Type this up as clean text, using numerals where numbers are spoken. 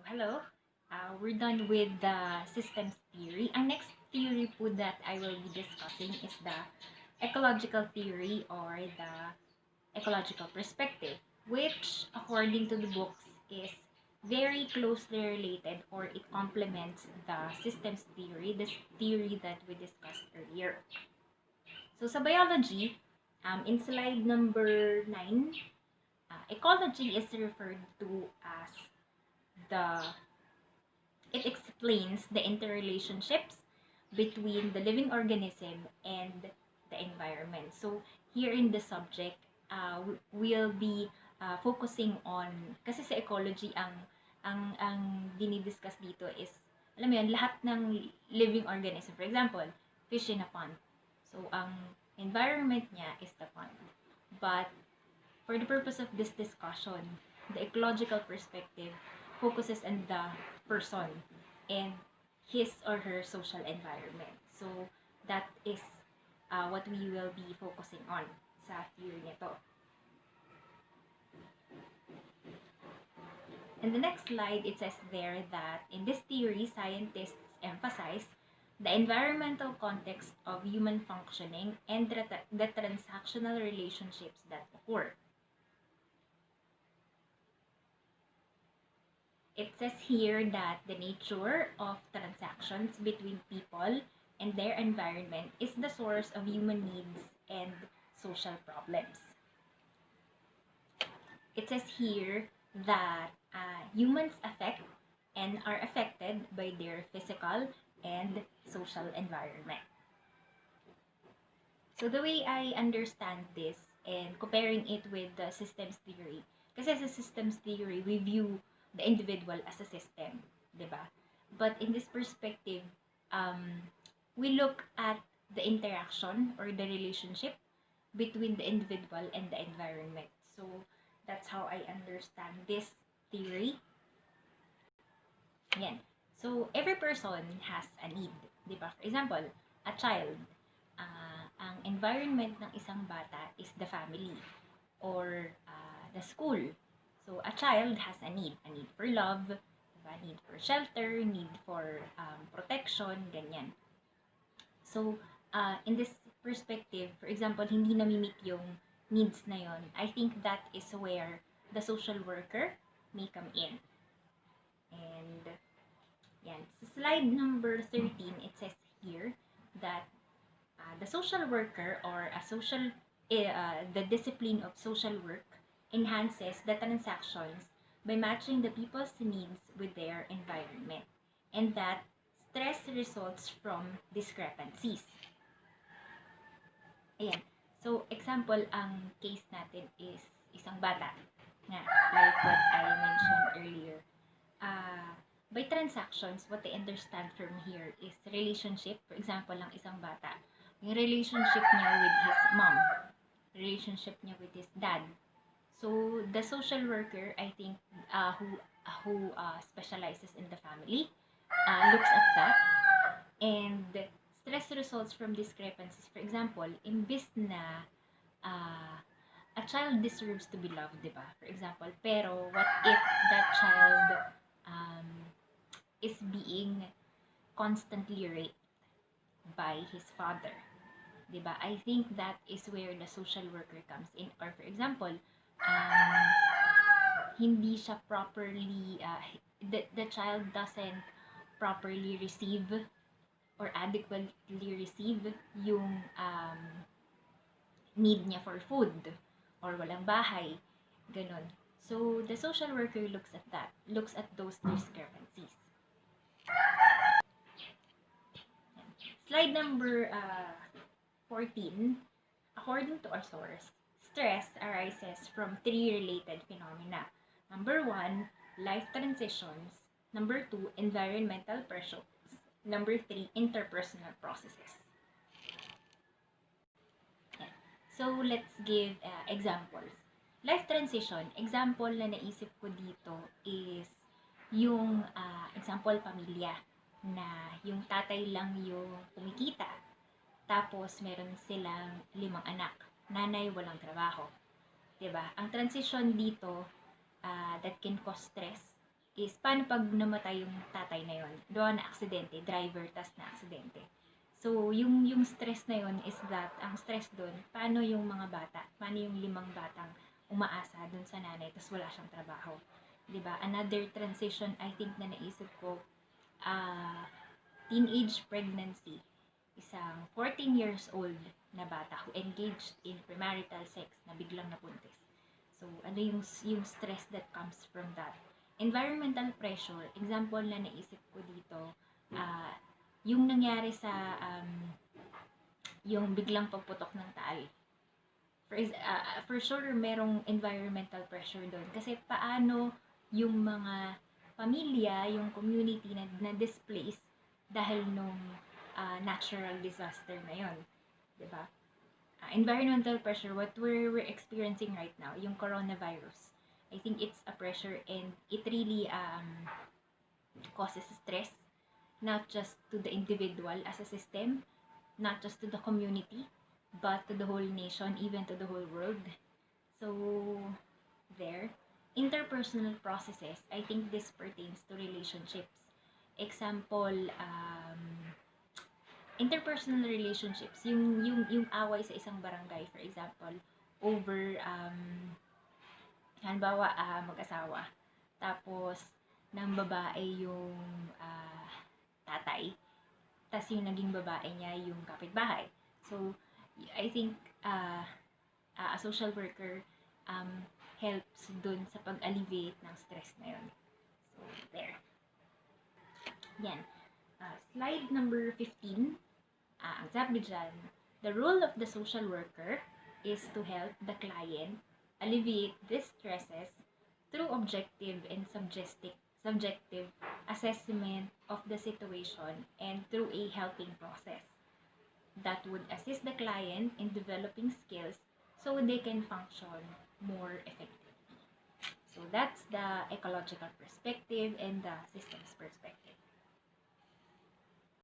Hello. We're done with the systems theory. Ang next theory po that I will be discussing is the ecological theory or the ecological perspective, which, according to the books, is very closely related or it complements the systems theory, this theory that we discussed earlier. So, sa biology, in slide number 9, ecology is referred to as it explains the interrelationships between the living organism and the environment. So here in the subject, we'll be focusing on, kasi sa ecology ang dinidiscuss dito is, alam mo yun, lahat ng living organism. For example, fish in a pond. So ang environment niya is the pond. But for the purpose of this discussion, the ecological perspective focuses on the person and his or her social environment. So, that is what we will be focusing on sa theory nito. In the next slide, it says there that in this theory, scientists emphasize the environmental context of human functioning and the transactional relationships that occur. It says here that the nature of transactions between people and their environment is the source of human needs and social problems. It says here that humans affect and are affected by their physical and social environment. So the way I understand this and comparing it with the systems theory, kasi sa systems theory, we view the individual as a system, diba? But in this perspective, we look at the interaction or the relationship between the individual and the environment. So that's how I understand this theory. Yan. So every person has a need, diba? For example, a child, ang environment ng isang bata is the family or the school. So, a child has a need for love, a need for shelter, need for protection, ganyan. So, in this perspective, for example, hindi nami-meet yung needs na yon, I think that is where the social worker may come in. And, yan. Sa slide number 13, it says here that the social worker or the discipline of social work enhances the transactions by matching the people's needs with their environment, and that stress results from discrepancies. Ayan. So, example, ang case natin is isang bata na, like what I mentioned earlier. By transactions, what I understand from here is relationship. For example, lang isang bata, yung relationship niya with his mom, relationship niya with his dad. So, the social worker, I think, who specializes in the family, looks at that. And stress results from discrepancies. For example, imbis na a child deserves to be loved, diba? For example, pero what if that child is being constantly raped by his father? Diba? I think that is where the social worker comes in. Or for example, hindi siya properly, the child doesn't properly receive or adequately receive yung need niya for food or walang bahay, ganun. So, the social worker looks at that, looks at those discrepancies. Slide number 14, according to our source, stress arises from three related phenomena. Number 1, life transitions. Number 2, environmental pressures. Number 3, interpersonal processes. Yeah. So, let's give examples. Life transition, example na naisip ko dito is yung example pamilya na yung tatay lang yung kumikita. Tapos, meron silang 5 anak. Nanay, walang trabaho. Diba? Ang transition dito that can cause stress is paano pag namatay yung tatay na yon, doon na aksidente, driver tas na aksidente. So yung stress na yon is that ang stress doon, paano yung mga bata, paano yung 5 batang umaasa doon sa nanay tas wala siyang trabaho, 'di ba? Another transition I think na naisip ko, teenage pregnancy, isang 14 years old na bata who engaged in premarital sex na biglang napuntis. So, ano yung stress that comes from that? Environmental pressure, example na naisip ko dito, yung nangyari sa yung biglang pagputok ng taal. For sure, merong environmental pressure doon. Kasi paano yung mga pamilya, yung community na displaced dahil nung natural disaster na yon, 'di ba? Environmental pressure, what we're experiencing right now, yung coronavirus. I think it's a pressure and it really causes stress, not just to the individual as a system, not just to the community, but to the whole nation, even to the whole world. So, there. Interpersonal processes, I think this pertains to relationships. Example, interpersonal relationships, yung away sa isang barangay, for example, over, halimbawa, mag-asawa. Tapos, ng babae yung tatay, tas yung naging babae niya yung kapitbahay. So, I think a social worker helps dun sa pag-alleviate ng stress na yun. So, there. Yan. Slide number 15. Ang sabi dyan, the role of the social worker is to help the client alleviate these stresses through objective and subjective assessment of the situation and through a helping process that would assist the client in developing skills so they can function more effectively. So that's the ecological perspective and the systems perspective.